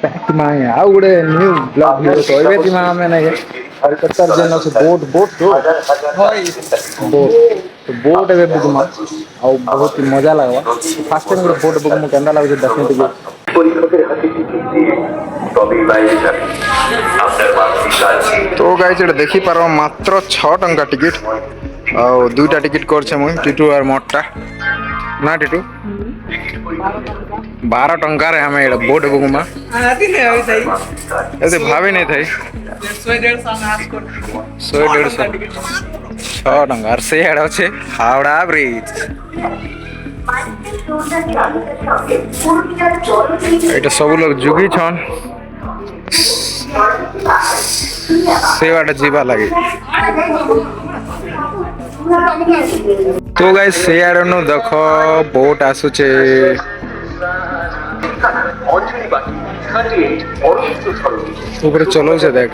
back to my ଆଉ ଗୋଟେ new vlog video ତ ଏବେ ଥିମା ଆମେ ନାଇଁ କଲକତାର ଯେନ୍ ଅଛି ବୋଟ ତ ବୋଟ ଏବେ ବୁକମା ଆଉ ବହୁତ ମଜା ଲାଗବା ଫାର୍ଷ୍ଟ ଟାଇମ ଗୋଟେ ବୋଟ ବୁକମୁ କେନ୍ତା ଲାଗୁଛି ଦେଖେ ଟିକେ পরীক্ষকের হাতে টিকিট দিয়ে তবেই বাইরে যাবেন আপনার মানসিক কাজকে তো গাইজ এটা ଦେଖିପାର ମାତ୍ର 6 ଟଙ୍କା ଟିକେଟ ଆଉ ଦୁଇଟା ଟିକେଟ କରିଛେ ମୁଇଁ ଟିଟୁ ଆର ମୋରଟା ନା ଟିଟୁ 12 ଟଙ୍କାରେ ଆମେ ଏଇଟା ବୋଟ ବୁକମା ଏତେ ଭାବି ନାଇଁ ଥାଇ 100-150 6 ଟଙ୍କା আর ସେଇଆଡେ ଅଛି ହାওড়ା ବ୍ରିଜ ଏଇଟା ସବୁ ଲୋକ ଯୁଗିଛନ୍ ସେ ବାଟେ ଯିବା ଲାଗି তো গাইস ସେଇଆଡେ ନୁ ଦେଖ ବୋଟ ଆସୁଛେ ଉପରେ ଚଲଉଛେ ଦେଖ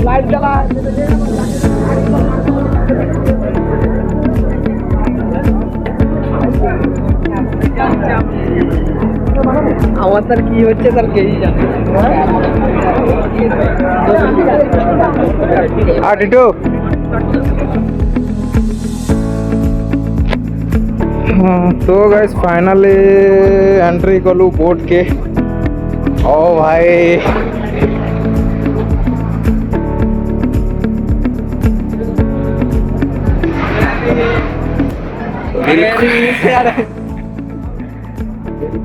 लाइट जला আমার তার কি হচ্ছে তার কেই জানে আর টিটু तो गाइस फाइनली एंट्री कलु बोट के ओ भाई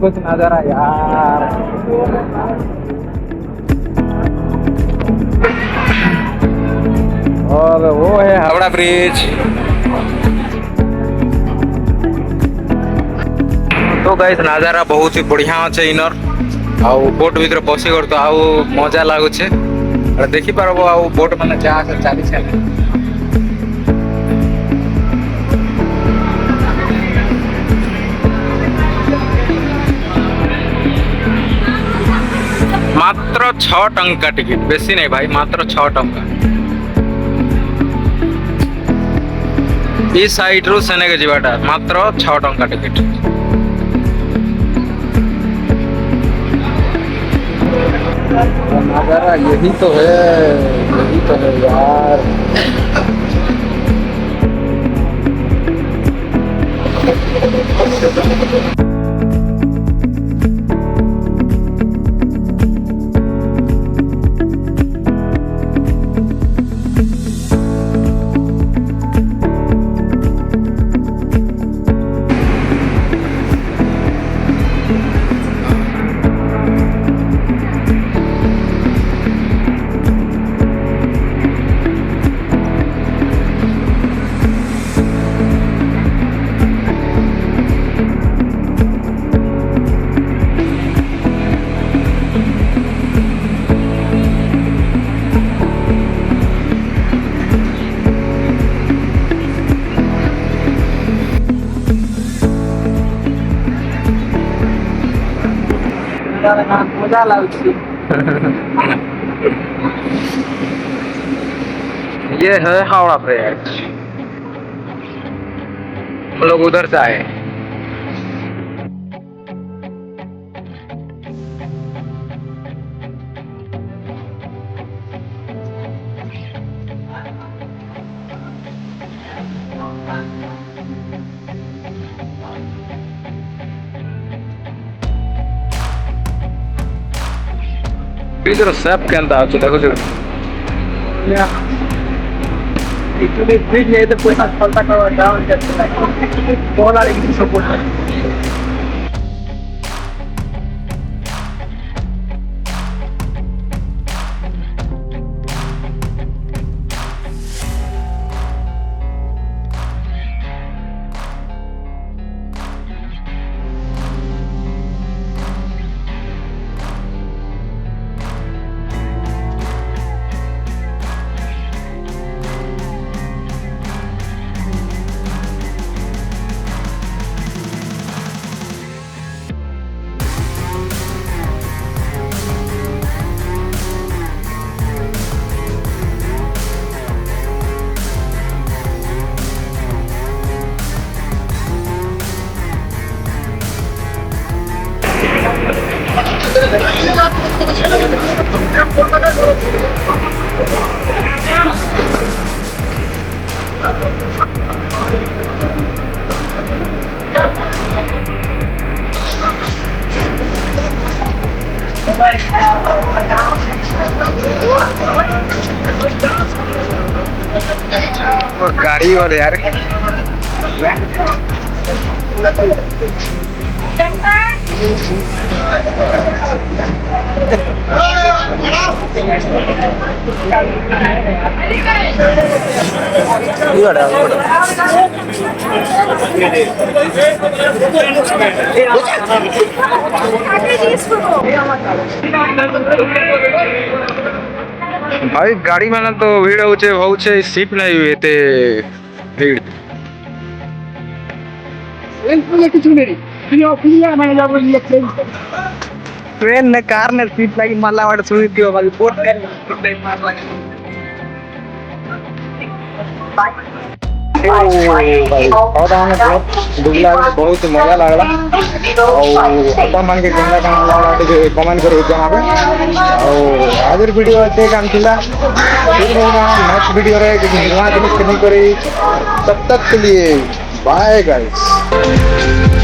कुछ नजारा यार और वो है हावड़ा ब्रिज तो गाइस नजारा बहुत ही बढ़िया अच्छे इनर आउ बोट भीतर बसी कर तो आउ मजा लागुचे देखि पारबो आउ बोट माने जा चली छे मात्र 6 टंका टिकट बेसी नहीं भाई मात्र 6 टंका इस साइड रु सेने के जीवाटा मात्र 6 टंका टिकट नजारा यही तो है यार मजा लाउची ये है हावड़ा ब्रिज हम लोग उधर से आए इधर सब केंता देखो Actually, free है तो कोई ना फलता का डाउन करता है। कॉल आ रही है सपोर्ट। वो गाड़ी वाले यार भाई गाड़ी में तो भीड़ होचे सीट नहीं हुए थे भीड़ ट्रेन ने कार ने सीट लगी माला वाट सुई थी वाली बोट ने मार लगी भाई और आने बहुत दुबला बहुत मजा लागला और अपन मन के केंद्र काम लागला तो कमेंट करो जहां पे और आजर वीडियो अच्छे काम थिला फिर होगा नेक्स्ट वीडियो रे कि नया जिनिस कनी करी तब तक के लिए बाय गाइस